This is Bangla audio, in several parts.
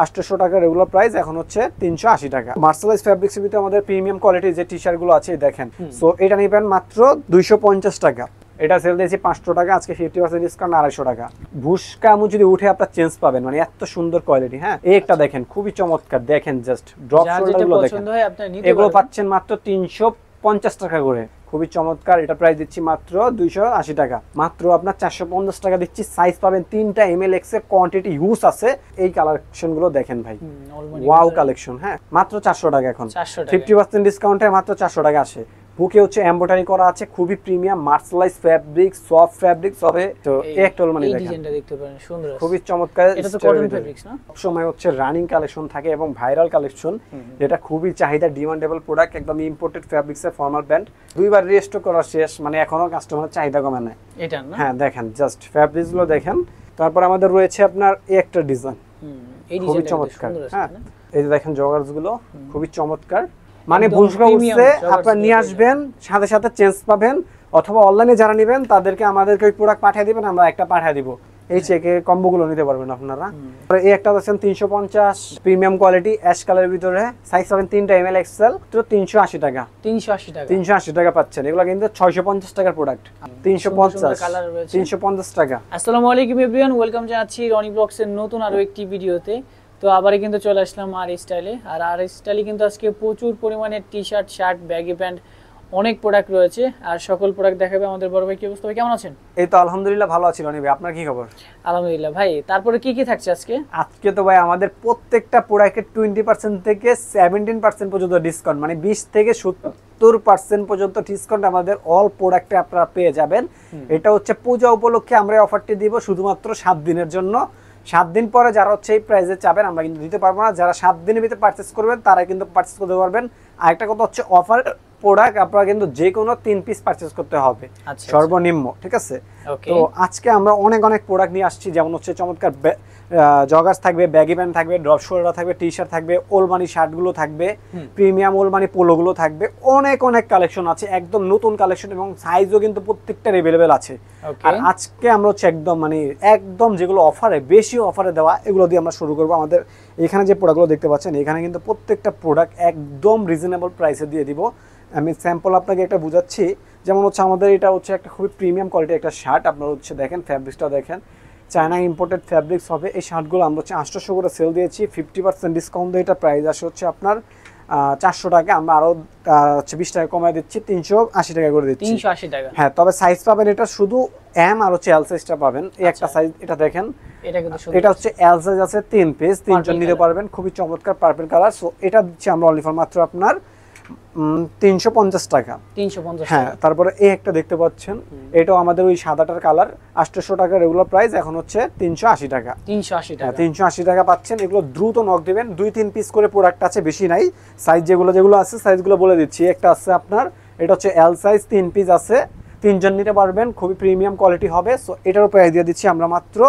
800 টাকা রেগুলার প্রাইস, এখন হচ্ছে 380 টাকা। মার্শালাইজ ফ্যাব্রিক্সের ভিতরে আমাদের প্রিমিয়াম কোয়ালিটির যে টি শার্ট গুলো আছে দেখেন, সো এটা নেবেন মাত্র 250 টাকা। এটা সেল দিয়েছি 500 টাকা, আজকে 50% ডিসকাউন্ট 250 টাকা। ভুসকা যদি উঠে আপনার চেঞ্জ পাবেন, মানে এত সুন্দর কোয়ালিটি। হ্যাঁ, এই একটা দেখেন খুবই চমৎকার, দেখেন জাস্ট ড্রপ শোল্ডার গুলো দেখেন, এগুলো পাচ্ছেন মাত্র 350 টাকা করে, খুবই চমৎকার। এটা প্রাইস দিচ্ছি মাত্র 280 টাকা, মাত্র আপনার 450 টাকা দিচ্ছি। সাইজ পাবেন 3টা ML X এর, কোয়ান্টিটি ইউজ আছে। এই কালেকশন গুলো দেখেন ভাই, ওয়াও কালেকশন। হ্যাঁ, মাত্র 400 টাকা, এখন 50% ডিসকাউন্টে মাত্র 400 টাকা আসে। বুকে হচ্ছে এমব্রয়ডারি করা আছে, খুবই premium mercerise fabric, soft fabric হবে। তো একটা মানে এই ডিজাইনটা দেখতে পারেন, সুন্দর, খুবই চমৎকার। এটা তো কটন ফ্যাব্রিক্স না? সব সময় হচ্ছে রানিং কালেকশন থাকে এবং ভাইরাল কালেকশন, যেটা খুবই চাহিদা, ডিমান্ডেবল প্রোডাক্ট, একদম ইম্পোর্টেড ফ্যাব্রিক্স এর ফর্মাল প্যান্ট। দুইবার রিস্টক করা শেষ, মানে এখনো কাস্টমারের চাহিদা কমে নাই এটা না। হ্যাঁ, দেখেন জাস্ট ফ্যাব্রিক্স গুলো দেখেন। তারপর আমাদের রয়েছে আপনার এই একটা ডিজাইন, এই খুবই চমৎকার। হ্যাঁ, এই যে দেখেন জগার্স গুলো খুবই চমৎকার, মানে ভুসকা উঠছে আপনারা নিয়ে আসবেন, সাথে সাথে চেঞ্জ পাবেন, অথবা অনলাইনে যারা নেবেন তাদেরকে আমাদেরকে ওই প্রোডাক্ট পাঠিয়ে দিবেন, আমরা একটা পাঠিয়ে দিব। এই চেকে কম্বো গুলো নিতে পারবেন আপনারা। এই একটা আছেন 350 প্রিমিয়াম কোয়ালিটি অ্যাশ কালারের ভিতরে, সাইজ পাবেন 3টা ML XL, তো 380 টাকা। 380 টাকা পাচ্ছেন। এগুলো কিন্তু 650 টাকার প্রোডাক্ট, 350 টাকা। আসসালামু আলাইকুম এভরিওয়ান, ওয়েলকাম জানাচ্ছি রনি ব্লগস এর নতুন আরো একটি ভিডিওতে। তো আবারই কিন্তু চলে আসলাম আর স্টাইলে। আর স্টাইলে কিন্তু আজকে প্রচুর পরিমাণে T shirt, shirt, baggy pant, অনেক প্রোডাক্ট রয়েছে। আর সকল প্রোডাক্ট দেখাবে আমাদের বড় ভাই। কি অবস্থা ভাই, কেমন আছেন? এই তো আলহামদুলিল্লাহ ভালো আছি রনি ভাই, আপনার কি খবর? আলহামদুলিল্লাহ ভাই। তারপরে কি কি থাকছে আজকে? আজকে তো ভাই আমাদের প্রত্যেকটা প্রোডাক্টে 20% থেকে 17% পর্যন্ত ডিসকাউন্ট, মানে 20 থেকে 70% পর্যন্ত ডিসকাউন্ট আমাদের অল প্রোডাক্টে আপনারা পেয়ে যাবেন। এটা হচ্ছে পূজা উপলক্ষে আমরা এই অফারটি দিব শুধুমাত্র 7 দিনের জন্য। 7 দিন পরে যারা হচ্ছে এই প্রাইসে চাবেন আমরা কিন্তু দিতে পারবো না। যারা 7 দিনের ভিতরে পারচেস করবেন তারা কিন্তু পারচেস করতে পারবেন। আরেকটা কথা হচ্ছে, অফার প্রোডাক্ট আপনারা কিন্তু যে কোনো 3 পিস পারচেস করতে হবে সর্বনিম্ন, ঠিক আছে? তো আজকে আমরা অনেক প্রোডাক্ট নিয়ে আসছি, যেমন হচ্ছে চমৎকার জগার্স থাকবে, ব্যাগি প্যান্ট থাকবে, ড্রপ শোল্ডার থাকবে, টি শার্ট থাকবে, ওলমানি শার্টগুলো থাকবে, প্রিমিয়াম ওলমানি পোলোগুলো থাকবে, অনেক কালেকশন আছে, একদম নতুন কালেকশন, এবং সাইজও কিন্তু প্রত্যেকটা অ্যাভেলেবেল আছে। আর আজকে আমরা হচ্ছে একদম যেগুলো অফারে, বেশি অফারে দেওয়া, এগুলো দিয়ে আমরা শুরু করবো। আমাদের এখানে যে প্রোডাক্টগুলো দেখতে পাচ্ছেন, এখানে কিন্তু প্রত্যেকটা প্রোডাক্ট একদম রিজনেবল প্রাইসে দিয়ে দিব। আমি স্যাম্পল আপনাকে একটা বুঝাচ্ছি। যেমন হচ্ছে আমাদের এটা হচ্ছে একটা খুবই প্রিমিয়াম কোয়ালিটির একটা শার্ট, আপনারা হচ্ছে দেখেন ফ্যাব্রিক্সটা দেখেন, চায়না ইম্পোর্টেড ফ্যাব্রিক্স হবে। এই শার্টগুলো আমরা হচ্ছে 800 করে সেল দিয়েছি, 50% ডিসকাউন্ট দিয়ে এটা প্রাইস আসে হচ্ছে আপনার 400 টাকা। আমরা আরো হচ্ছে 20 টাকা কমায় দিচ্ছি, 380 টাকা করে দিচ্ছি। 380 টাকা। হ্যাঁ, তবে সাইজ পাবেন এটা শুধু এম আর হচ্ছে এল সাইজটা পাবেন। এই একটা সাইজ, এটা দেখেন, এটা হচ্ছে এল সাইজ আছে, 3 পিস, 3 জন নিতে পারবেন। খুবই চমৎকার পার্পল কালার। সো এটা দিচ্ছি আমরা অনলি ফর মাত্র আপনার 350 টাকা। 350। হ্যাঁ, তারপরে এই একটা দেখতে পাচ্ছেন, এটাও আমাদের ওই সাদাটার কালার, 800 টাকা রেগুলার প্রাইস, এখন হচ্ছে 380 টাকা। 380 টাকা পাচ্ছেন। এগুলো দ্রুত নক দিবেন, 2-3 পিস করে প্রোডাক্ট আছে, বেশি নাই। সাইজ যেগুলো আছে সাইজগুলো বলে দিচ্ছি। একটা আছে আপনার, এটা হচ্ছে এল সাইজ, 3 পিস আছে, 3 জন নিতে পারবেন, খুবই প্রিমিয়াম কোয়ালিটি হবে। সো এটারও প্রাইস দিয়ে দিচ্ছি আমরা মাত্র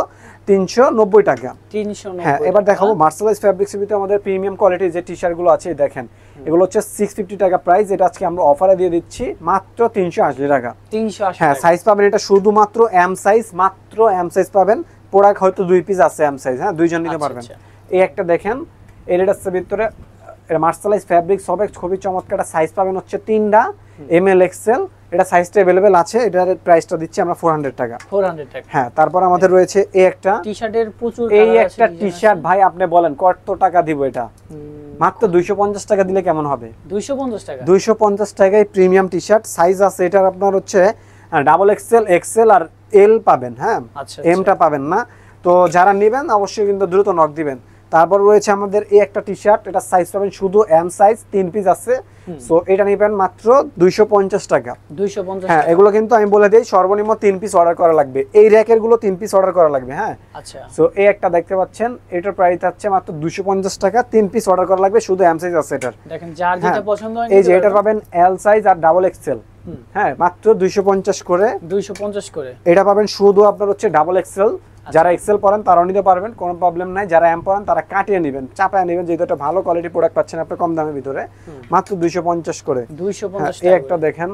390 টাকা। 390। হ্যাঁ, এবার দেখাবো মার্শালাইজ ফ্যাব্রিক্সের ভিতরে আমাদের প্রিমিয়াম কোয়ালিটির যে টি শার্টগুলো আছে দেখেন, এগুলো হচ্ছে 650 টাকা প্রাইস। এটা আজকে আমরা অফারে দিয়ে দিচ্ছি মাত্র 380 টাকা। 380। হ্যাঁ, সাইজ পাবেন এটা শুধুমাত্র এম সাইজ, মাত্র এম সাইজ পাবেন। প্রোডাক্ট হয়তো 2 পিস আছে এম সাইজ, হ্যাঁ, 2 জন নিতে পারবেন। এই একটা দেখেন, এর ভিতরে এটা মার্শালাইজ ফ্যাব্রিক্স হবে, খুবই চমৎকার। সাইজ পাবেন হচ্ছে 3টা ML XL, এটা সাইজটা अवेलेबल আছে। এটার প্রাইসটা দিচ্ছি আমরা 400 টাকা। 400 টাকা। হ্যাঁ, তারপর আমাদের রয়েছে এই একটা টি শার্টের প্রচুর কালার আছে। এই একটা টি শার্ট ভাই আপনি বলেন কত টাকা দিব এটা? মাত্র 250 টাকা দিলে কেমন হবে? 250 টাকা। 250 টাকায় প্রিমিয়াম টি শার্ট। সাইজ আছে এটার আপনার হচ্ছে ডাবল XL, XL আর L পাবেন। হ্যাঁ, এমটা পাবেন না। তো যারা নেবেন অবশ্যই কিন্তু দ্রুত নক দিবেন। তারপর রয়েছে আমাদের এই একটা টি শার্ট, এটা সাইজ পাবেন শুধু এম সাইজ, 3 পিস আছে। সো এটা নেবেন মাত্র 250 টাকা। 250। হ্যাঁ, এগুলো কিন্তু আমি বলে দেই সর্বনিম্ন 3 পিস অর্ডার করা লাগবে। এই র‍্যাকের গুলো 3 পিস অর্ডার করা লাগবে। হ্যাঁ, আচ্ছা। সো এই একটা দেখতে পাচ্ছেন, এটার প্রাইস আছে মাত্র 250 টাকা, 3 পিস অর্ডার করা লাগবে, শুধু এম সাইজ আছে এটার। দেখেন যার যেটা পছন্দ হয় এই যে এটা পাবেন এল সাইজ আর ডাবল XL। হ্যাঁ, মাত্র 250 করে। 250 করে এটা পাবেন শুধু আপনার হচ্ছে ডাবল XL। যারা এক্সেল পড়েন তারাও নিতে পারবেন, কোনো প্রবলেম নাই। যারা এম পড়েন তারা কাটিয়ে নেবেন, চাপায় নেবেন, যেহেতু একটা ভালো কোয়ালিটি প্রোডাক্ট পাচ্ছেন আপনি কম দামের ভিতরে, মাত্র 250 করে। 250। এই একটা দেখেন,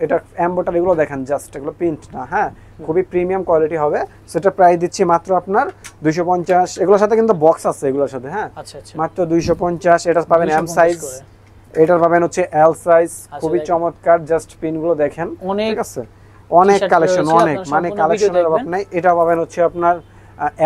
এটা এমব্রয়ডারি গুলো দেখেন, জাস্ট এগুলো প্রিন্ট না, হ্যাঁ খুবই প্রিমিয়াম কোয়ালিটি হবে। সেটা প্রাইস দিচ্ছি মাত্র আপনার 250। এগুলোর সাথে কিন্তু বক্স আছে এগুলোর সাথে, হ্যাঁ আচ্ছা আচ্ছা, মাত্র 250। এটা পাবেন এম 250 সাইজ, করে। এটার পাবেন হচ্ছে এল সাইজ, আচ্ছা, খুবই দেখেন। চমৎকার, জাস্ট পিন গুলো দেখেন, অনেক ঠিক আছে অনেক t-shirt কালেকশন, রয়েছে, অনেক আপনারা মানে সম্পূর্ণ কালেকশনের ভিডিও অভাব দেখবেন। নাই। এটা পাবেন হচ্ছে আপনার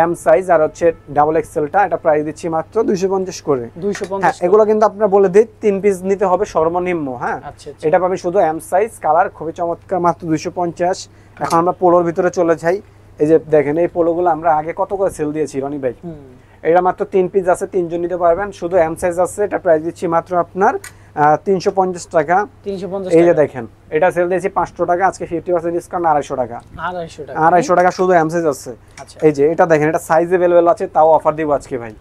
এম সাইজ আর হচ্ছে ডাবল এক্সেলটা, এটা প্রাইস দিচ্ছি মাত্র 250 করে। 250 হ্যাঁ এগুলো কিন্তু আপনারা বলে দিই 3 পিস নিতে হবে সর্বনিম্ন, হ্যাঁ আচ্ছা আচ্ছা, এটা পাবেন শুধু এম সাইজ, কালার খুবই চমৎকার, মাত্র 250। এখন আমরা পোলোর ভিতরে চলে যাই। এই যে দেখেন এই পোলোগুলো আমরা আগে কত করে সেল দিয়েছি রনি ভাই, এটা মাত্র 3 পিস আছে, 3 জন নিতে পারবেন, শুধু এম সাইজ আছে। এটা প্রাইস দিচ্ছি মাত্র আপনার 350 টাকা। 350 এই যে টাকা। দেখেন এটা সেল দিয়েছি 500 টাকা, আজকে 50% ডিসকাউন্ট 250 টাকা। 250 টাকা, 250 টাকা শুধু এম সাইজ আছে। আচ্ছা এই যে এটা দেখেন, এটা সাইজ अवेलेबल আছে, তাও অফার দিব আজকে ভাই,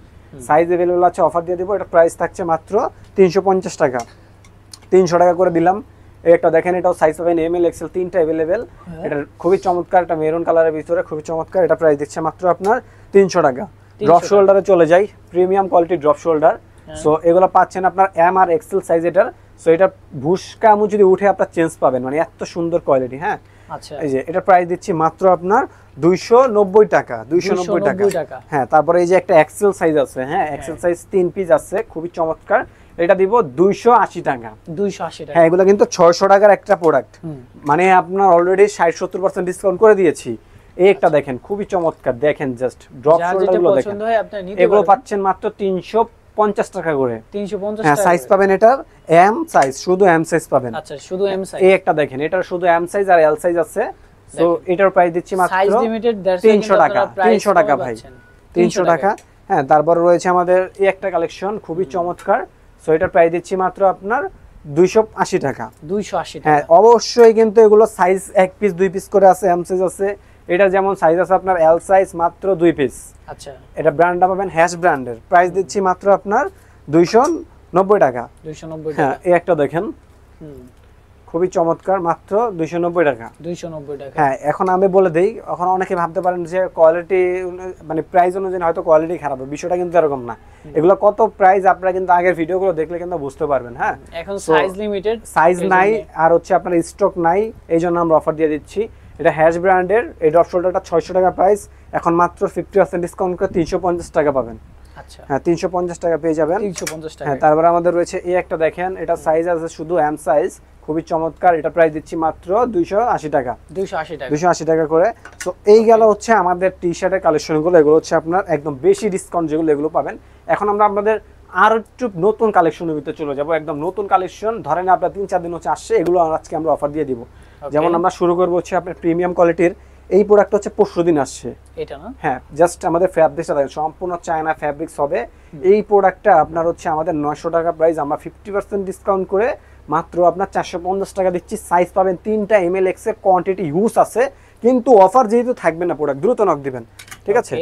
সাইজ अवेलेबल আছে, অফার দিয়ে দিব। এটা প্রাইস থাকছে মাত্র 350 টাকা, 300 টাকা করে দিলাম। এটা দেখেন, এটাও সাইজ পাবেন এম এল এক্সেল তিনটা अवेलेबल। এটা খুবই চমৎকার, এটা মেরুন কালারের ভিতরে খুবই চমৎকার। এটা প্রাইস দিচ্ছে মাত্র আপনার 300 টাকা। ড্রপ শোল্ডারে চলে যাই, premium quality drop shoulder. So এগুলো পাচ্ছেন আপনার এম আর এক্সেল সাইজ এটার। সো এটা ভুসকামু যদি উঠে আপনার চেঞ্জ পাবেন, মানে এত সুন্দর কোয়ালিটি, হ্যাঁ আচ্ছা, এই যে এটা প্রাইস দিচ্ছি মাত্র আপনার 290 টাকা, 290 টাকা। হ্যাঁ তারপরে এই যে একটা এক্সেল সাইজ আছে, হ্যাঁ এক্সেল সাইজ 3 পিস আছে, খুবই চমৎকার। এটা দিব 280 টাকা। 280 টাকা, হ্যাঁ এগুলো কিন্তু 600 টাকার একটা প্রোডাক্ট, মানে আপনার অলরেডি 60-70% ডিসকাউন্ট করে দিয়েছি। এই একটা দেখেন খুবই চমৎকার, দেখেন জাস্ট ড্রপ শোল্ডার গুলো দেখেন, পছন্দ হয় আপনি নিতে এগুলো পারবেন। পাচ্ছেন মাত্র 350 টাকা করে। 350 হ্যাঁ টাকা, সাইজ পাবেন এটার এম সাইজ, শুধু এম সাইজ পাবেন। আচ্ছা শুধু এম সাইজ। এই একটা দেখেন, এটার শুধু এম সাইজ আর এল সাইজ আছে। সো এটার প্রাইস দিচ্ছি মাত্র সাইজ লিমিটেড 300 টাকা, 300 টাকা ভাই, 300 টাকা। হ্যাঁ তারপর রয়েছে আমাদের এই একটা কালেকশন খুবই চমৎকার। সো এটার প্রাইস দিচ্ছি মাত্র আপনার 280 টাকা। 280 হ্যাঁ টাকা, অবশ্যই কিন্তু এগুলো সাইজ 1 পিস 2 পিস করে আছে, এম সাইজ আছে। এটা যেমন সাইজ আছে আপনার এল সাইজ, মাত্র 2 পিস। আচ্ছা এটা ব্র্যান্ডটা পাবেন হ্যাশ ব্র্যান্ডের, প্রাইস দিচ্ছি মাত্র আপনার 290 টাকা। 290 হ্যাঁ টাকা, এই একটা দেখেন খুবই চমৎকার, মাত্র 290 টাকা। 290 টাকা। হ্যাঁ এখন আমি বলে দেই, এখন অনেকে ভাবতে পারেন যে কোয়ালিটি মানে প্রাইস অনুযায়ী হয়তো কোয়ালিটি খারাপ হবে, বিষয়টা কিন্তু এরকম না। এগুলো কত প্রাইস আপনারা কিন্তু আগের ভিডিওগুলো দেখলে কিন্তু বুঝতে পারবেন। হ্যাঁ এখন সাইজ লিমিটেড, সাইজ নাই আর হচ্ছে আপনার স্টক নাই, এই জন্য আমরা অফার দিয়ে দিচ্ছি। এটা হ্যাশ ব্র্যান্ডের, এই ড্রপ শোল্ডারটা 600 টাকা প্রাইস, এখন মাত্র 50% ডিসকাউন্ট করে 350 টাকা পাবেন। আচ্ছা হ্যাঁ 350 টাকা পেয়ে যাবেন। 350 টাকা। হ্যাঁ তারপরে আমাদের রয়েছে এই একটা দেখেন, এটা সাইজ আছে শুধু এম সাইজ, খুবই চমৎকার। এটা প্রাইস দিচ্ছি মাত্র 280 টাকা, 280 টাকা, 280 টাকা করে। তো এই গেল হচ্ছে আমাদের টি শার্টের কালেকশনগুলো, এগুলো হচ্ছে আপনার একদম বেশি ডিসকাউন্ট যেগুলো, এগুলো পাবেন। এখন আমরা আপনাদের আর একটু নতুন কালেকশনের ভিতরে চলে যাব, একদম নতুন কালেকশন। ধরেন আপনার 3-4 দিন হচ্ছে আসছে, এগুলো আজকে আমরা অফার দিয়ে দিব। যেমন আমরা শুরু করবো হচ্ছে আপনার প্রিমিয়াম কোয়ালিটির এই প্রোডাক্ট হচ্ছে পরশুদিন আসছে, এটা না? হ্যাঁ জাস্ট আমাদের ফ্যাব্রিক্সটা দেখেন, সম্পূর্ণ চায়না ফ্যাব্রিক্স হবে। এই প্রোডাক্টটা আপনার হচ্ছে আমাদের 900 টাকা প্রাইস, আমরা 50% ডিসকাউন্ট করে মাত্র আপনার 450 টাকা দিচ্ছি। সাইজ পাবেন 3টা, এমএল এক্স এর, কোয়ান্টিটি ইউজ আছে, কিন্তু অফার যেহেতু থাকবে না, প্রোডাক্ট দ্রুত নক দিবেন, ঠিক আছে।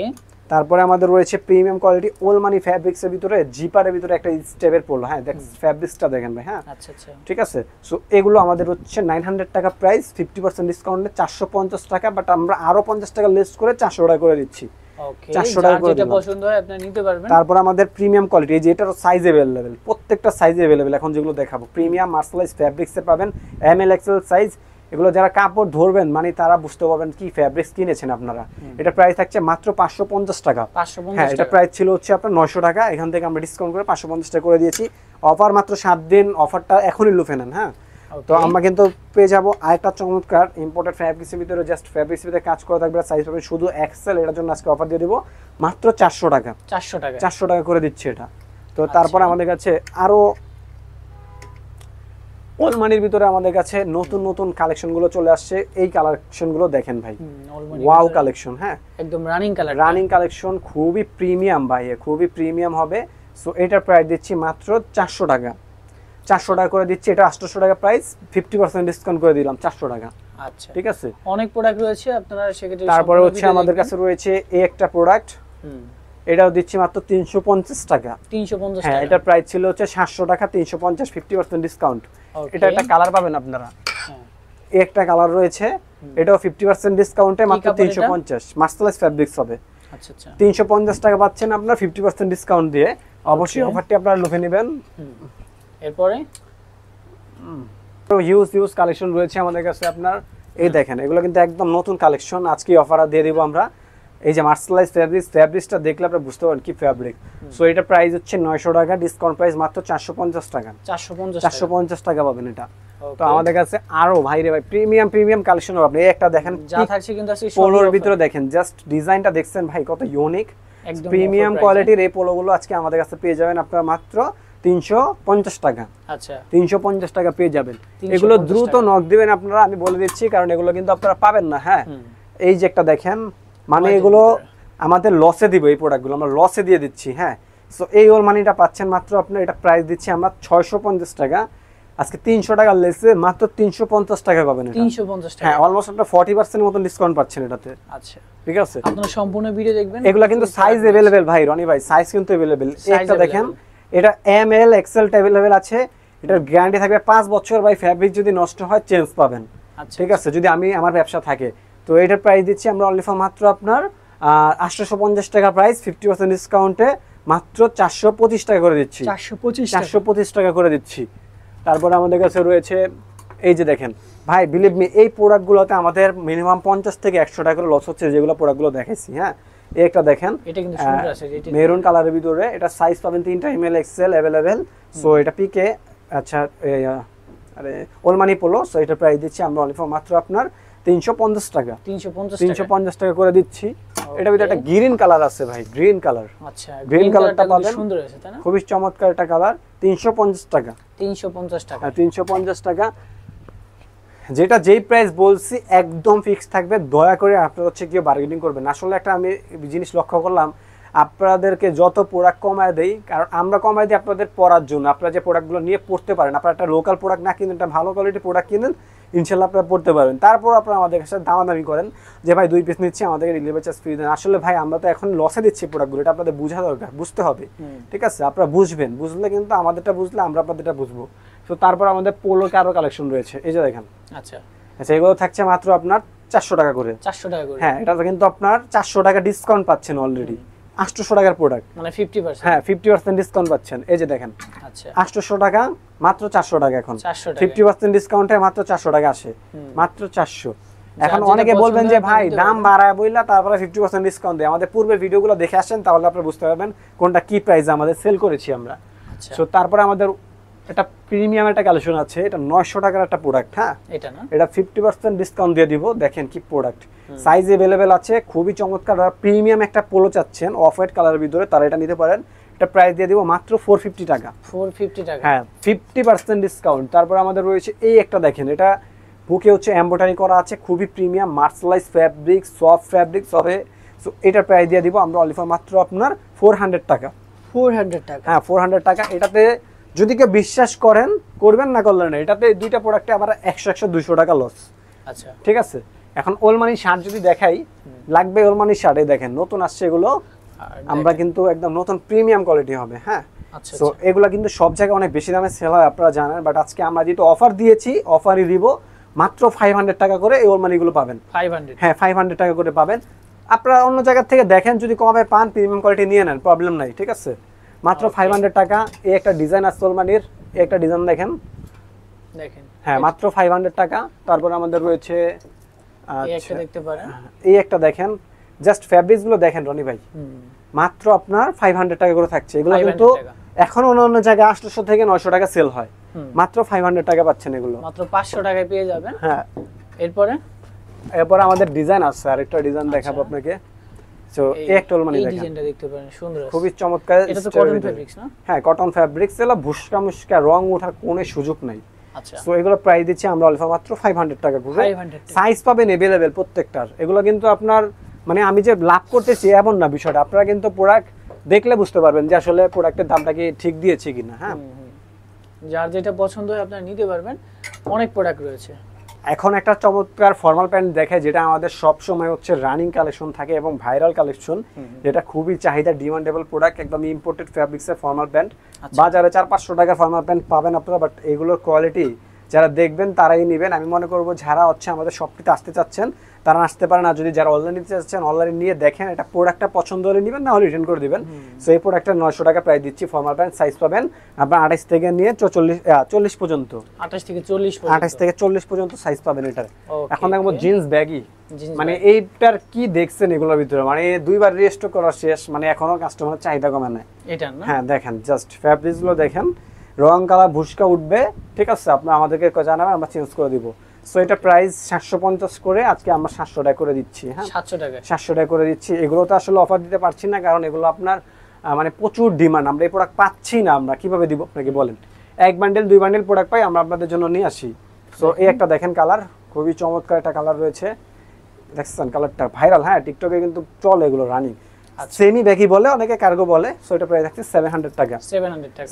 তারপরে আমাদের রয়েছে প্রিমিয়াম কোয়ালিটি ওলমানি ফ্যাব্রিক্সের ভিতরে, জিপারের ভিতরে একটা স্টেপের পড়লো, হ্যাঁ দেখ ফ্যাব্রিক্সটা দেখেন ভাই, হ্যাঁ আচ্ছা আচ্ছা, ঠিক আছে। সো এগুলো আমাদের হচ্ছে 900 টাকা প্রাইস, 50% ডিসকাউন্টে 450 টাকা, বাট আমরা আরো 50 টাকা লেস করে 400 টাকা করে দিচ্ছি। ওকে, 400 টাকা করে যেটা দিলাম। পছন্দ হয় আপনি নিতে পারবেন। তারপর আমাদের প্রিমিয়াম কোয়ালিটি, এই যে এটার সাইজ अवेलेबल, প্রত্যেকটা সাইজ अवेलेबल এখন যেগুলো দেখাবো প্রিমিয়াম মার্শালাইজ ফ্যাব্রিক্সে পাবেন, এম এল এক্সেল সাইজ। এগুলো যারা কাপড় ধরবেন মানে তারা বুঝতে পারবেন কি ফ্যাব্রিক্স কিনেছেন আপনারা। এটা প্রাইস থাকছে মাত্র 550 টাকা। 550 হ্যাঁ এটা প্রাইস ছিল হচ্ছে আপনার 900 টাকা, এখান থেকে আমরা ডিসকাউন্ট করে 550 টাকা করে দিয়েছি। অফার মাত্র 7 দিন, অফারটা এখনই লুফে নেন। হ্যাঁ তো আমরা কিন্তু পেয়ে যাবো আরেকটা চমৎকার ইম্পোর্টেড ফ্যাব্রিক্সের ভিতরে, জাস্ট ফ্যাব্রিক্সের ভিতরে কাজ করা থাকবে, সাইজ পাবেন শুধু এক্সেল। এটার জন্য আজকে অফার দিয়ে দিব মাত্র 400 টাকা, 400 টাকা, 400 টাকা করে দিচ্ছি এটা। তো তারপর আমাদের কাছে আরো ওলমানির ভিতরে আমাদের কাছে নতুন নতুন কালেকশনগুলো চলে আসছে। এই কালেকশনগুলো দেখেন ভাই, ওয়াও কালেকশন, হ্যাঁ একদম রানিং কালার, রানিং কালেকশন, খুবই প্রিমিয়াম ভাই, খুবই প্রিমিয়াম হবে। সো এটার প্রাইস দিচ্ছি মাত্র 400 টাকা, 400 টাকা করে দিচ্ছি। এটা 800 টাকা প্রাইস, 50% ডিসকাউন্ট করে দিলাম 400 টাকা। আচ্ছা ঠিক আছে, অনেক প্রোডাক্ট রয়েছে আপনারা সেক্ষেত্রে। তারপরে হচ্ছে আমাদের কাছে রয়েছে এই একটা প্রোডাক্ট, এটাও দিচ্ছি মাত্র 350 টাকা, 350 হ্যাঁ টাকা। এটার প্রাইস ছিল হচ্ছে 700 টাকা, 350, 50% ডিসকাউন্ট। এটা একটা কালার পাবেন আপনারা, এই একটা কালার রয়েছে, এটাও 50% ডিসকাউন্টে মাত্র 350, মার্শালাইজ ফ্যাব্রিক্স হবে। আচ্ছা আচ্ছা, 350 টাকা পাচ্ছেন আপনারা 50% ডিসকাউন্ট দিয়ে। অবশ্যই অফারটি আপনারা লুফে নেবেন। এরপরে হিউজ কালেকশন রয়েছে আমাদের কাছে আপনার। এই দেখেন এগুলো কিন্তু একদম নতুন কালেকশন, আজকে অফার দিয়ে দিব আমরা। এই যে মার্শালাইজ ফ্যাব্রিক্সটা দেখলে আপনি বুঝতে পারেন কি ফ্যাব্রিক। সো এটা প্রাইস হচ্ছে 900 টাকা, ডিসকাউন্ট প্রাইস মাত্র 450 টাকা। 450 টাকা পাবেন এটা। তো আমাদের কাছে আরো ভাই রে ভাই প্রিমিয়াম কালেকশন হবে। আপনি এই একটা দেখেন যা থাকছে কিন্তু আছে পোলোর ভিতরে দেখেন, জাস্ট ডিজাইনটা দেখছেন ভাই কত ইউনিক, প্রিমিয়াম কোয়ালিটির এই পোলোগুলো আজকে আমাদের কাছে পেয়ে যাবেন আপনারা মাত্র 350 টাকা। আচ্ছা 350 টাকা পেয়ে যাবেন। এগুলো দ্রুত নক দিবেন আপনারা, আমি বলে দিচ্ছি, কারণ এগুলো কিন্তু আপনারা পাবেন না। হ্যাঁ এই যে একটা দেখেন, মানে এগুলো আমাদের লসে দিব, এই প্রোডাক্টগুলো আমরা লসে দিয়ে দিচ্ছি। হ্যাঁ সো এই ওর মানিটা পাচ্ছেন মাত্র আপনার, এটা প্রাইস দিচ্ছি আমরা 650 টাকা। আজকে 300 টাকা লেসে মাত্র 350 টাকা পাবেন এটা। 350 টাকা, হ্যাঁ অলমোস্ট আপনারা 40% মতন ডিসকাউন্ট পাচ্ছেন এটাতে। আচ্ছা ঠিক আছে, আপনারা সম্পূর্ণ ভিডিও দেখবেন। এগুলা কিন্তু সাইজ अवेलेबल ভাই রনি ভাই, সাইজ কিন্তু अवेलेबल। একটা দেখেন এটা এম এল এক্সেল अवेलेबल আছে। এটার গ্যারান্টি থাকবে 5 বছর ভাই, ফ্যাব্রিক যদি নষ্ট হয় চেঞ্জ পাবেন। আচ্ছা ঠিক আছে, যদি আমার ব্যবসা থাকে। তো এটার প্রাইস দিচ্ছি আমরা অনলি ফর মাত্র আপনার 850 টাকা প্রাইস, 50% ডিসকাউন্টে মাত্র 425 টাকা করে দিচ্ছি। 425 টাকা করে দিচ্ছি। তারপরে আমাদের কাছে রয়েছে এই যে দেখেন ভাই, বিলিভ মি এই প্রোডাক্টগুলোতে আমাদের মিনিমাম 50 থেকে 100 টাকা করে লস হচ্ছে, যেগুলো প্রোডাক্টগুলো দেখাইছি। হ্যাঁ এই একটা দেখেন, এটা কিন্তু সুন্দর আছে, এটা মেরুন কালারের ভিতরে। এটা সাইজ পাবেন 3টা এমএল এক্সেল अवेलेबल। সো এটা পিকে, আচ্ছা আরে ওলমানি পোলো। সো এটা প্রাইস দিচ্ছি আমরা অনলি ফর মাত্র আপনার 350 টাকা। 350 টাকা করে দিচ্ছি। এটা ভিতরে একটা গ্রিন কালার আছে ভাই, গ্রিন কালার। আচ্ছা গ্রিন কালারটা পাবেন, সুন্দর আছে তাই না? খুবই চমৎকার একটা কালার। 350 টাকা। 350 টাকা। 350 টাকা, যেটা যেই প্রাইস বলছি একদম ফিক্স থাকবে। দয়া করে আপনারা হচ্ছে কি বার্গেনিং করবেন। আসলে একটা আমি জিনিস লক্ষ্য করলাম, আপনাদেরকে যত প্রোডাক্ট কমায় দেই, কারণ আমরা কমায় দিই আপনাদের পড়ার জন্য, আপনারা যে প্রোডাক্টগুলো নিয়ে পড়তে পারেন। আপনারা একটা লোকাল প্রোডাক্ট না কিনেন, একটা ভালো কোয়ালিটির প্রোডাক্ট কিনেন, ইনশাল্লাহ আপনারা পড়তে পারবেন। তারপর আপনারা আমাদের কাছে দামাদামি করেন যে ভাই 2 পিস নিচ্ছি, আমাদেরকে ডেলিভারি চার্জ ফ্রি দেন। আসলে ভাই আমরা তো এখন লসে দিচ্ছি প্রোডাক্টগুলো, এটা আপনাদের বোঝা দরকার, বুঝতে হবে। ঠিক আছে, আপনারা বুঝবেন, বুঝলে কিন্তু আমাদেরটা বুঝলে আমরা আপনাদেরটা বুঝবো। তো তারপর আমাদের পোলোর আরো কালেকশন রয়েছে, এই যে দেখেন। আচ্ছা আচ্ছা এগুলো থাকছে মাত্র আপনার 400 টাকা করে। 400 টাকা করে। হ্যাঁ এটা কিন্তু আপনার 400 টাকা ডিসকাউন্ট পাচ্ছেন অলরেডি। 800 টাকার প্রোডাক্ট, মানে 50%। হ্যাঁ 50% ডিসকাউন্ট পাচ্ছেন। এই যে দেখেন, আচ্ছা 800 টাকা মাত্র 400 টাকা এখন। 400 টাকা 50% ডিসকাউন্টে মাত্র 400 টাকা আসে, মাত্র 400। এখন অনেকে বলবেন যে ভাই দাম বাড়ায় বইলা তারপরে 50% ডিসকাউন্ট দেয়। আমাদের পূর্বের ভিডিওগুলো দেখে আসেন, তাহলে আপনারা বুঝতে পারবেন কোনটা কি প্রাইসে আমাদের সেল করেছি আমরা। আচ্ছা সো তারপরে আমাদের এটা প্রিমিয়াম একটা কালেকশন আছে, এটা 900 টাকার একটা প্রোডাক্ট। হ্যাঁ এটা না, এটা 50% ডিসকাউন্ট দিয়ে দিব। দেখেন কি প্রোডাক্ট, সাইজ अवेलेबल আছে, খুবই চমৎকার। প্রিমিয়াম একটা পোলো চাচ্ছেন অফ হোয়াইট কালারের ভিতরে, তারা এটা নিতে পারেন। এটা প্রাইস দিয়ে দিব মাত্র 450 টাকা। 450 টাকা, হ্যাঁ 50% ডিসকাউন্ট। তারপর আমাদের রয়েছে এই একটা দেখেন, এটা বুকে হচ্ছে এমব্রয়ডারি করা আছে, খুবই premium mercerise fabric, soft fabric সবে। সো এটার প্রাইস দিয়ে দিব আমরা অনলি ফর মাত্র আপনার 400 টাকা। 400 টাকা, হ্যাঁ 400 টাকা। এটাতে যদি কেউ বিশ্বাস করেন করবেন, না করলেন না। এটাতে দুইটা প্রোডাক্টে আবার 100 200 টাকা লস। আচ্ছা ঠিক আছে, এখন ওলমানি শার্ট যদি দেখাই, লাগবে ওলমানি শার্ট। এই দেখেন নতুন আসছে এগুলো, আমরা কিন্তু একদম নতুন প্রিমিয়াম কোয়ালিটি হবে। হ্যাঁ আচ্ছা সো এগুলা কিন্তু সব জায়গায় অনেক বেশি দামে সেল হয়, আপনারা জানেন। বাট আজকে আমরা যেহেতু অফার দিয়েছি, অফারই দিব মাত্র 500 টাকা করে এই ওলমানিগুলো পাবেন। 500, হ্যাঁ 500 টাকা করে পাবেন। আপনারা অন্য জায়গা থেকে দেখেন, যদি কমে পান প্রিমিয়াম কোয়ালিটি নিয়ে নেন, প্রবলেম নাই। ঠিক আছে, মাত্র 500 টাকা। এই একটা ডিজাইন আছে ওলমানির, এই একটা ডিজাইন দেখেন, হ্যাঁ মাত্র 500 টাকা। তারপর আমাদের রয়েছে এই একটা দেখতে পারেন, এই একটা দেখেন, জাস্ট ফ্যাব্রিক্স গুলো দেখেন রনি ভাই, মাত্র আপনার 500 টাকা করে থাকছে। এগুলো কিন্তু এখন অন্য জায়গায় 800 থেকে 900 টাকা সেল হয়, মাত্র 500 টাকা পাচ্ছেন এগুলো, মাত্র 500 টাকায় পেয়ে যাবেন। হ্যাঁ এরপরে আমাদের ডিজাইন আছে, আরেকটা ডিজাইন দেখাবো আপনাকে। সো এই একটা ওলমানি দেখেন, এই ডিজাইনটা দেখতে পারেন, সুন্দর আছে, খুবই চমৎকার। এটা তো কটন ফেব্রিক্স না? হ্যাঁ কটন ফেব্রিক্স, এলা ভুসকা মুসকা রং ওঠার কোনো সুযোগ নাই। আচ্ছা সো এগুলো প্রাইস দিচ্ছি আমরা অল্প মাত্র 500 টাকা করে। সাইজ পাবেন अवेलेबल প্রত্যেকটার। এগুলো কিন্তু আপনার মানে আমি যে লাভ করতেছি এমন না বিষয়টা, আপনারা কিন্তু প্রোডাক্ট দেখলে বুঝতে পারবেন যে আসলে প্রোডাক্টের দামটা কি ঠিক দিয়েছি কিনা। হ্যাঁ যার যেটা পছন্দ হয় আপনারা নিতে পারবেন, অনেক প্রোডাক্ট রয়েছে। এখন একটা চমৎকার ফর্মাল প্যান্ট দেখে, যেটা আমাদের সব সময় হচ্ছে রানিং কালেকশন থাকে এবং ভাইরাল কালেকশন, যেটা খুবই চাহিদা ডিমান্ডেবল প্রোডাক্ট, একদম ইম্পোর্টেড ফ্যাব্রিক্সের ফর্মাল প্যান্ট। বাজারে 400-500 টাকার ফর্মাল প্যান্ট পাবেন আপনারা, বাট এগুলোর কোয়ালিটি যারা দেখবেন তারাই নেবেন। আমি মনে করবো যারা হচ্ছে আমাদের শপটিতে আসতে চাচ্ছেন, তারা আসতে পারে না। যদি যারা অনলাইনে নিতে চাচ্ছেন অনলাইনে নিয়ে দেখেন, এটা প্রোডাক্টটা পছন্দ হলে নেবেন, না হলে রিটার্ন করে দিবেন। সো এই প্রোডাক্টটা 900 টাকা প্রাইস দিচ্ছি। ফর্মাল প্যান্ট সাইজ পাবেন আপনার 28 থেকে নিয়ে 40 পর্যন্ত, 28 থেকে 40 পর্যন্ত সাইজ পাবেন এটার। এখন দেখবো জিন্স ব্যাগি, মানে এইটার কি দেখছেন এগুলোর ভিতরে, মানে দুইবার রিস্টক করা শেষ, মানে এখনো কাস্টমার চাহিদা কমে নাই এটা না। হ্যাঁ দেখেন জাস্ট ফ্যাব্রিক্স গুলো দেখেন, রং কালার ভুসকা উঠবে, ঠিক আছে, আপনারা আমাদেরকে জানাবেন, আমরা চেঞ্জ করে দিব। সো এটা প্রাইস 750 করে আজকে আমরা 700 টাকা করে দিচ্ছি। হ্যাঁ 700 টাকা করে দিচ্ছি। এগুলো তো আসলে অফার দিতে পারছি না, কারণ এগুলো আপনার মানে প্রচুর ডিমান্ড, আমরা এই প্রোডাক্ট পাচ্ছি না, আমরা কিভাবে দিব আপনাকে বলেন। এক বান্ডেল 2 বান্ডেল প্রোডাক্ট পাই, আমরা আপনাদের জন্য নিয়ে আসি। সো এই একটা দেখেন কালার, খুবই চমৎকার একটা কালার রয়েছে, দেখছেন কালারটা ভাইরাল। হ্যাঁ টিকটকে কিন্তু চলে এগুলো রানিং। সেমি ব্যাগি বলে, অনেকে কার্গো বলে। সো এটা প্রাইস থাকছে 700 টাকা।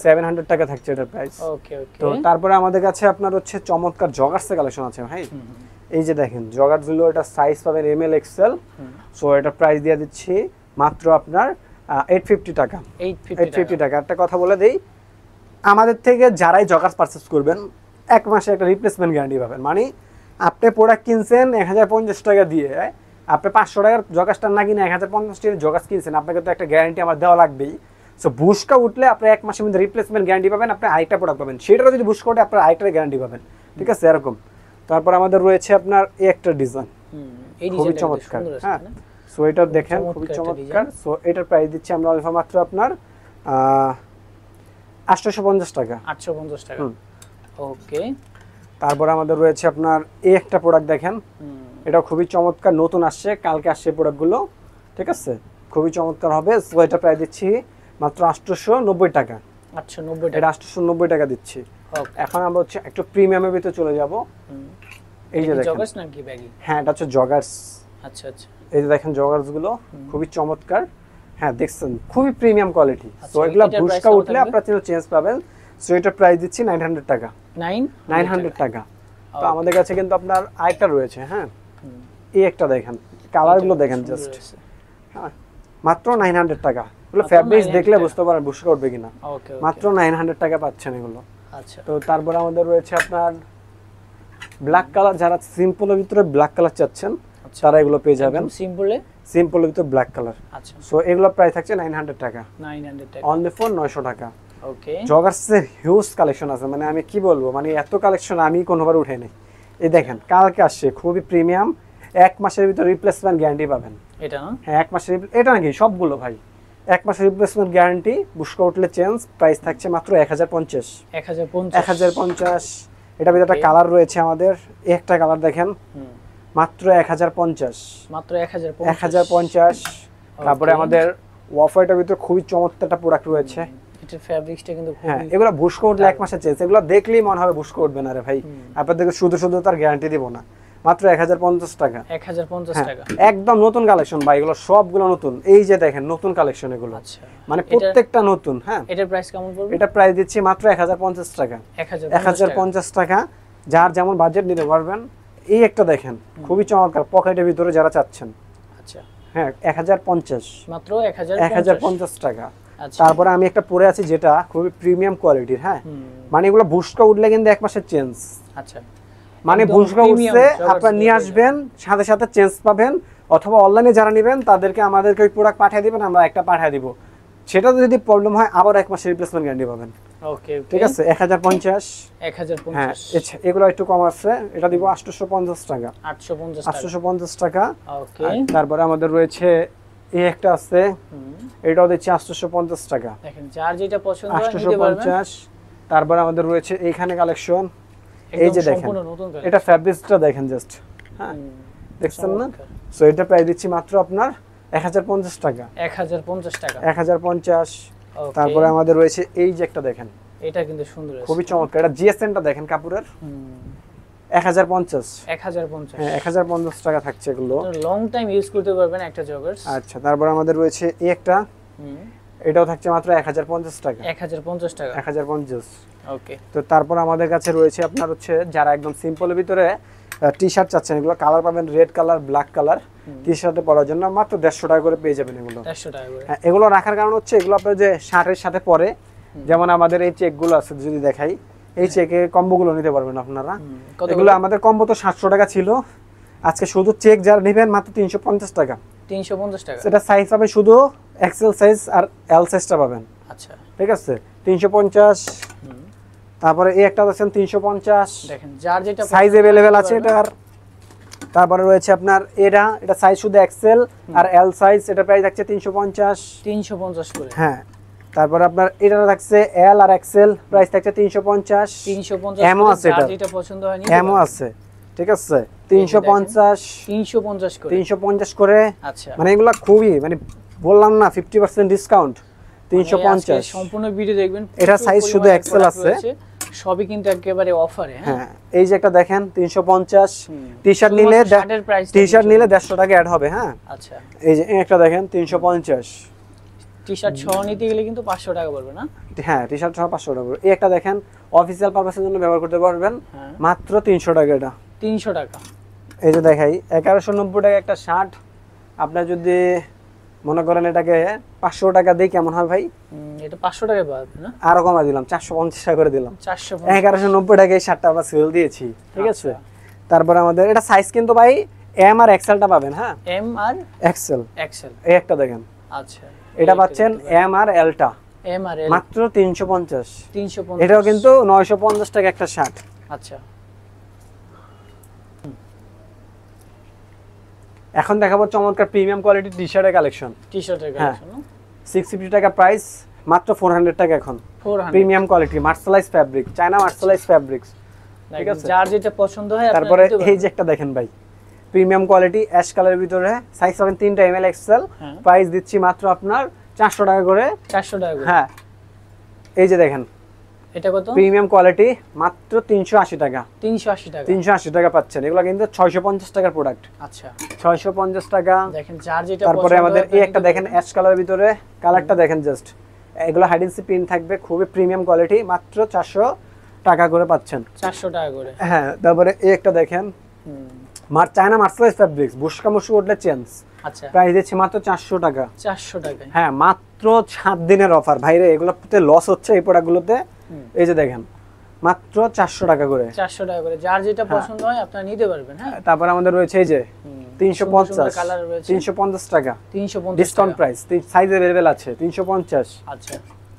700 টাকা থাকছে এটার প্রাইস। ওকে ওকে। তো তারপরে আমাদের কাছে আপনার হচ্ছে চমৎকার জগার্স এর কালেকশন আছে ভাই। এই যে দেখেন জগার্স গুলো, এটা সাইজ পাবেন এমএল এক্সেল। সো এটা প্রাইস দিয়ে দিচ্ছি মাত্র আপনার 850 টাকা। 850 টাকা। একটা কথা বলে দেই, আমাদের থেকে যারাই জগার্স পারচেজ করবেন 1 মাসে একটা রিপ্লেসমেন্ট গ্যারান্টি পাবেন। মানে আপনি প্রোডাক্ট কিনছেন 1050 টাকা দিয়ে, আপনি 500 টাকার জগাসটা না কিনে 1050 টাকার জগাস কিনছেন, আপনাকে তো একটা গ্যারান্টি আমার দেওয়া লাগবেই। সো বুশকা উঠলে আপনি 1 মাসের মধ্যে রিপ্লেসমেন্ট গ্যারান্টি পাবেন, আপনি আরেকটা প্রোডাক্ট পাবেন, সেটারও যদি বুশকা ওঠে আপনার আরেকটা গ্যারান্টি পাবেন, ঠিক আছে এরকম। তারপর আমাদের রয়েছে আপনার এই একটা ডিজাইন, খুবই চমৎকার। হ্যাঁ সো এটা দেখেন খুবই চমৎকার। সো এটার প্রাইস দিচ্ছি আমরা মাত্র আপনার 850 টাকা। 850 টাকা। ওকে। তারপর আমাদের রয়েছে আপনার এই একটা প্রোডাক্ট দেখেন, এটা খুবই চমৎকার, নতুন আসছে, কালকে আসছে প্রোডাক্টগুলো, ঠিক আছে, খুবই চমৎকার হবে। সো এটা প্রাইস দিচ্ছি মাত্র 890 টাকা। 890 টাকা, এটা 890 টাকা দিচ্ছি। এখন আমরা হচ্ছে একটু প্রিমিয়ামের ভিতরে চলে যাব। এই যে দেখেন জগার্স নাকি ব্যাগি? হ্যাঁ এটা হচ্ছে জগার্স। আচ্ছা আচ্ছা। এই যে দেখেন জগার্স গুলো খুবই চমৎকার। হ্যাঁ দেখছেন খুবই প্রিমিয়াম কোয়ালিটি। সো এগুলা বুশকা উঠলে আপনারা চেঞ্জ পাবেন। সো এটা প্রাইস দিচ্ছি 900 টাকা। 900 টাকা। তো আমাদের কাছে কিন্তু আপনার আরেকটা রয়েছে। হ্যাঁ এই একটা দেখেন, কালারগুলো দেখেন জাস্ট। হ্যাঁ মাত্র 900 টাকা। এগুলো ফ্যাব্রিক্স দেখলে বুঝতে পারেন বুশকা উঠবে কিনা। মাত্র 900 টাকা পাচ্ছেন এগুলো। আচ্ছা। তো তারপর আমাদের রয়েছে আপনার ব্ল্যাক কালার, যারা সিম্পলের ভিতরে ব্ল্যাক কালার চাচ্ছেন তারা এগুলো পেয়ে যাবেন। সিম্পলের ভিতরে ব্ল্যাক কালার। আচ্ছা। সো এগুলো প্রাইস থাকছে 900 টাকা। 900 টাকা। অনলি ফর 900 টাকা। ওকে। জগার্সের হিউজ কালেকশন আছে, মানে আমি কি বলবো, মানে এত কালেকশন আমি কোনোবার উঠে নাই। এই দেখেন কালকে আসছে, খুবই প্রিমিয়াম, 1 মাসের ভিতরে রিপ্লেসমেন্ট গ্যারান্টি পাবেন। এটা না? হ্যাঁ 1 মাসের, এটা নাকি সবগুলো ভাই 1 মাসের রিপ্লেসমেন্ট গ্যারান্টি, বুশকা উঠলে চেঞ্জ। প্রাইস থাকছে মাত্র 1050। 1050। এটা ভিতরে একটা কালার রয়েছে আমাদের, একটা কালার দেখেন, মাত্র 1050। মাত্র 1050। তারপরে আমাদের অফ হোয়াইটের ভিতরে খুবই চমৎকার একটা প্রোডাক্ট রয়েছে। এটার ফ্যাব্রিক্সটা কিন্তু হ্যাঁ এগুলো বুশকা উঠলে 1 মাসের চেঞ্জ, এগুলো দেখলেই মনে হবে বুশকা উঠবে না রে ভাই, আপনাদেরকে শুধু শুধু তার গ্যারান্টি দিব না। মাত্র 1050 টাকা। 1050 টাকা। একদম নতুন কালেকশন ভাই, এগুলো সবগুলো নতুন। এই যে দেখেন নতুন কালেকশন এগুলো। আচ্ছা। মানে প্রত্যেকটা নতুন। হ্যাঁ এটার প্রাইস কেমন পড়বে? এটা প্রাইস দিচ্ছি মাত্র 1050 টাকা। 1050 টাকা। যার যেমন বাজেট নিতে পারবেন। এই একটা দেখেন খুবই চমৎকার, পকেটের ভিতরে যারা চাচ্ছেন। আচ্ছা। হ্যাঁ 1050। মাত্র 1050 টাকা। তারপরে আমি একটা পরে আছি যেটা খুবই প্রিমিয়াম কোয়ালিটির। হ্যাঁ মানে এগুলো বুশকা উঠলে কিন্তু 1 মাসের চেঞ্জ। আচ্ছা। মানে বুশকা উঠছে আপনারা নিয়ে আসবেন, সাথে সাথে চেঞ্জ পাবেন, অথবা অনলাইনে যারা নেবেন তাদেরকে আমাদেরকে ওই প্রোডাক্ট পাঠিয়ে দিবেন, আমরা একটা পাঠিয়ে দিব। সেটা যদি প্রবলেম হয় আবার 1 মাসের রিপ্লেসমেন্ট গ্যারান্টি পাবেন। ওকে ঠিক আছে। 1050। 1050। হ্যাঁ এগুলো একটু কম আছে, এটা দিব 850 টাকা। 850 টাকা। ওকে। তারপরে আমাদের রয়েছে এই একটা আছে, এটাও দিচ্ছি 850 টাকা। দেখেন যার যেটা পছন্দ হয় নিতে পারবেন। 850। তারপর আমাদের রয়েছে এইখানে কালেকশন, এই যে দেখেন এটা ফ্যাব্রিক্সটা দেখেন জাস্ট। হ্যাঁ দেখছেন না? সো এটা প্রাইস দিচ্ছি মাত্র আপনার 1050 টাকা। 1050 টাকা। 1050। তারপরে আমাদের রয়েছে এই যে একটা দেখেন, এটা কিন্তু সুন্দর, খুবই চমৎকার। এটা জিএসএমটা দেখেন কাপড়ের। 1050। 1050। হ্যাঁ 1050 টাকা থাকছে এগুলো। লং টাইম ইউজ করতে পারবেন একটা জগার্স। আচ্ছা। তারপর আমাদের রয়েছে এই একটা, এটাও থাকছে মাত্র 1050 টাকা। 1050 টাকা। 1050। ওকে। তো তারপর আমাদের কাছে রয়েছে আপনার হচ্ছে যারা একদম সিম্পলের ভিতরে টি-শার্ট চাচ্ছেন, এগুলো কালার পাবেন রেড কালার, ব্ল্যাক কালার, টি-শার্টে পরার জন্য মাত্র 150 টাকা করে পেয়ে যাবেন এগুলো। 150 টাকা করে। হ্যাঁ এগুলো রাখার কারণ হচ্ছে এগুলো আপনার যে শার্টের সাথে পরে, যেমন আমাদের এই চেকগুলো আছে যদি দেখাই, এই চেকে কম্বোগুলো নিতে পারবেন আপনারা। এগুলো আমাদের কম্বো তো 700 টাকা ছিল, আজকে শুধু চেক যারা নেবেন মাত্র 350 টাকা। 350 টাকা। সেটা সাইজ পাবেন শুধু এক্সেল সাইজ আর এল সাইজটা পাবেন। আচ্ছা ঠিক আছে 350। তারপরে এই একটা দেখেন 350, দেখেন যার যেটা সাইজ अवेलेबल আছে এটার। তারপরে রয়েছে আপনার এটা সাইজ শুধু এক্সেল আর এল সাইজ, এটা প্রাইস থাকছে 350 করে। হ্যাঁ তারপরে আপনার এটা থাকছে এল আর এক্সেল, প্রাইস থাকছে 350 এমও আছে, যার যেটা পছন্দ হয় নিতে এমও আছে। ঠিক আছে 350 করে। 350 করে। আচ্ছা মানে এগুলা খুবই মানে বললাম না 50% ডিসকাউন্ট 350। সম্পূর্ণ ভিডিও দেখবেন। এটা সাইজ শুধু এক্সেল আছে, সবই কিন্তু একেবারে অফারে। হ্যাঁ এই যে একটা দেখেন 350। টি-শার্ট নিলে 150 টাকা অ্যাড হবে। হ্যাঁ আচ্ছা এই যে একটা দেখেন 350। টি-শার্ট সহ নিতে গেলে কিন্তু 500 টাকা পড়বে না? হ্যাঁ টি-শার্ট সহ 500 টাকা পড়বে। এই একটা দেখেন অফিশিয়াল পারপাসের জন্য ব্যবহার করতে পারবেন, মাত্র 300 টাকা। এটা 300 টাকা। এই যে দেখাই 1190 টাকা একটা শার্ট। আপনার যদি মনে করেন এটাকে 500 টাকা দেই কেমন হয় ভাই? এটা 500 টাকা পাবে না? আরো কমাই দিলাম, 450 টাকা করে দিলাম। 450 1190 টাকা এই শার্টটা আমরা সেল দিয়েছি। ঠিক আছে তারপর আমাদের এটা সাইজ কিন্তু ভাই এম আর এক্সেলটা পাবেন। হ্যাঁ এম আর এক্সেল এক্সেল এই একটা দেখেন। আচ্ছা এটা পাচ্ছেন এম আর এলটা এম আর এল মাত্র 350। 350 এটাও কিন্তু 950 টাকা একটা শার্ট। আচ্ছা এখন দেখাবো চমৎকার প্রিমিয়াম কোয়ালিটি টি-শার্টের কালেকশন। টি-শার্টের কালেকশন 650 টাকা প্রাইস, মাত্র 400 টাকা এখন। 400 premium quality mercerise fabric, China mercerise fabrics. ঠিক আছে যার যেটা পছন্দ হয় আপনারা তারপরে নিতে পারেন। এই যে একটা দেখেন ভাই প্রিমিয়াম কোয়ালিটি অ্যাশ কালারের ভিতরে, সাইজ পাবেন 3টা এমএল এক্সেল, প্রাইস দিচ্ছি মাত্র আপনার 400 টাকা করে। 400 টাকা করে। হ্যাঁ এই যে দেখেন এটা কত? প্রিমিয়াম কোয়ালিটি মাত্র 380 টাকা। 380 টাকা। 380 টাকা পাচ্ছেন। এগুলো কিন্তু 650 টাকার প্রোডাক্ট। আচ্ছা 650 টাকা। দেখেন যার যেটা তারপরে পছন্দ আমাদের হয় এই আপনি একটা নিতে দেখেন পারেন। অ্যাশ কালারের ভিতরে, কালারটা দেখেন জাস্ট। এগুলো হাইড এন্ড সিক প্রিন্ট থাকবে, খুবই প্রিমিয়াম কোয়ালিটি, মাত্র 400 টাকা করে পাচ্ছেন। 400 টাকা করে। হ্যাঁ তারপরে এই একটা দেখেন চায়না মার্সালাইজ ফ্যাব্রিক্স, বুশকা মুশু উঠলে চেঞ্জ। আচ্ছা প্রাইস দিচ্ছি মাত্র 400 টাকা। 400 টাকা। হ্যাঁ মাত্র 7 দিনের অফার ভাইরে, এগুলোতে লস হচ্ছে এই প্রোডাক্টগুলোতে। এই যে দেখেন মাত্র 400 টাকা করে। 400 টাকা করে যার যেটা পছন্দ হয় আপনারা নিতে পারবেন। হ্যাঁ তারপর আমাদের রয়েছে এই যে 350 কালার রয়েছে। 350 টাকা 350 ডিসকাউন্ট প্রাইস, সাইজ अवेलेबल আছে 350। আচ্ছা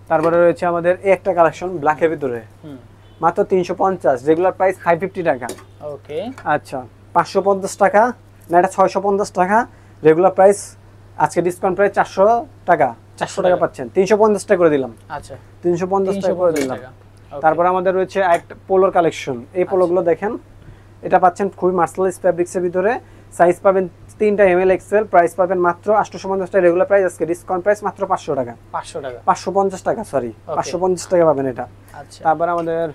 তারপরে রয়েছে আমাদের এই একটা কালেকশন ব্ল্যাকের ভিতরে, মাত্র 350, রেগুলার প্রাইস 550 টাকা। ওকে আচ্ছা 550 টাকা না, এটা 650 টাকা, রেগুলার প্রাইস আজকে ডিসকাউন্ট প্রাইস 400 টাকা। 400 টাকা পাচ্ছেন, 350 টাকা করে দিলাম। আচ্ছা 350 টাকা করে দিলাম। টাকা। তারপর আমাদের রয়েছে একটা পোলোর কালেকশন। এই পোলোগুলো দেখেন, এটা পাচ্ছেন খুবই মার্সালাইজ ফ্যাব্রিক্সের ভিতরে, সাইজ পাবেন 3টা এমএল এক্সেল, প্রাইস পাবেন মাত্র 850 টাকা, রেগুলার প্রাইস আজকে ডিসকাউন্ট প্রাইস মাত্র 500 টাকা। 500 টাকা 550 টাকা সরি 550 টাকা পাবেন এটা। আচ্ছা তারপর আমাদের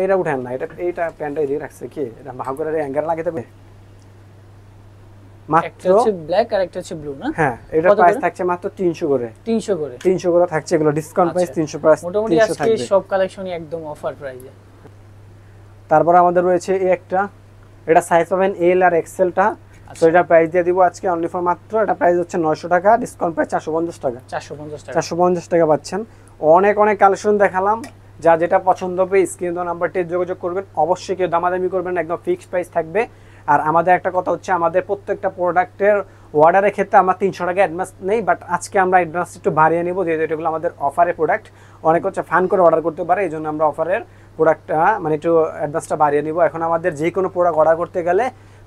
এইটা উঠেন না, এইটা প্যান্টটা দিয়ে রাখছে কি, এটা ভাগ করে অ্যাঙ্গার লাগাতে হবে একটা মাত্র। হচ্ছে ব্ল্যাক আর একটা হচ্ছে ব্লু না? হ্যাঁ এটা কত প্রাইস করে? থাকছে মাত্র 300 করে। 300 করে 300 করে থাকছে, এগুলো ডিসকাউন্ট প্রাইস 300 প্রাইস মোটামুটি 300 আজকে থাকবে। সব কালেকশনই একদম অফার প্রাইসে। তারপর আমাদের রয়েছে এই একটা, এটা সাইজ পাবেন এল আর এক্সেলটা। তো এটা প্রাইস দিয়ে দিব আজকে অনলি ফর মাত্র, এটা প্রাইস হচ্ছে 900 টাকা, ডিসকাউন্ট প্রাইস 450 টাকা। 450 টাকা 450 টাকা পাচ্ছেন। অনেক অনেক কালেকশন দেখালাম, যা যেটা পছন্দ হবে স্ক্রিনে দেওয়া নাম্বারটি যোগাযোগ করবেন। অবশ্যই কেউ দামাদামি করবেন, একদম ফিক্সড প্রাইস থাকবে। আর আমাদের একটা কথা হচ্ছে, আমাদের প্রত্যেকটা প্রোডাক্টের অর্ডারের ক্ষেত্রে আমরা 300 টাকা অ্যাডভান্স নেই, বাট আজকে আমরা অ্যাডভান্স একটু বাড়িয়ে নেব, যেহেতু এগুলো আমাদের অফারের প্রোডাক্ট। অনেক হচ্ছে ফান করে অর্ডার করতে পারে, এই জন্য আমরা অফারের প্রোডাক্টটা মানে একটু অ্যাডভান্সটা বাড়িয়ে নিব। এখন আমাদের যে কোনো প্রোডাক্ট অর্ডার করতে গেলে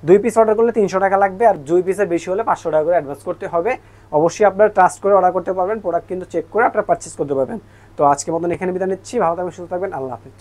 2 পিস অর্ডার করলে 300 টাকা লাগবে, আর 2 পিসের বেশি হলে 500 টাকা করে অ্যাডভান্স করতে হবে। অবশ্যই আপনারা ট্রাস্ট করে অর্ডার করতে পারবেন, প্রোডাক্ট কিন্তু চেক করে আপনারা পারচেস করতে পারবেন। তো আজকের মতন এখানে বিদায় নিচ্ছি, ভালো থাকবেন, সুস্থ থাকবেন, আল্লাহ হাফেজ।